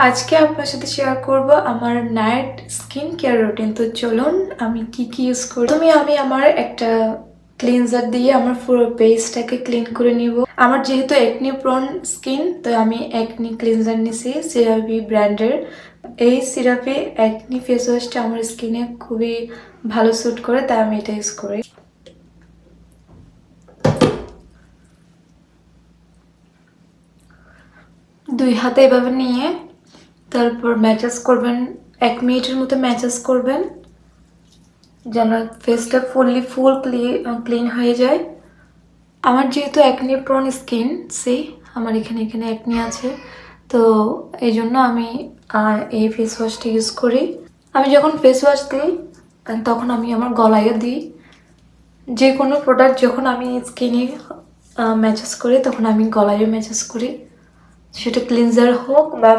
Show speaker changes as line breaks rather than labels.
আজকে আপনার সাথে শেয়ার করব আমার নাইট স্কিন কেয়ার রুটিন। তো চলুন আমি কি ইউজ করি। আমি আমার একটা ক্লিনজার দিয়ে আমার পুরো বেসটাকে ক্লিন করে নিব। আমার যেহেতু একনি প্রোন স্কিন, তো আমি একনি ক্লিনজার নিছি সিরাপি ব্র্যান্ডের। এই সিরাপি একনি ফেস ওয়াশটা আমার স্কিনে খুবই ভালো স্যুট করে, তাই আমি এটা ইউজ করি। দুই হাতে এভাবে নিয়ে তারপর ম্যাসাজ করবেন, 1 মিনিটের মতো ম্যাসাজ করবেন যেন ফেসটা ফুল ক্লিন হয়ে যায়। আমার যেহেতু একনি প্রোন স্কিন, আমার এখানে একনি আছে, তো এই জন্য আমি এই ফেস ওয়াশটা ইউজ করি। আমি যখন ফেস ওয়াশ দিই তখন আমি আমার গলায়ও দিই। যে কোনো প্রোডাক্ট যখন আমি স্কিনে ম্যাসাজ করি তখন আমি গলায়ও ম্যাসাজ করি, সেটা ক্লিনজার হোক বা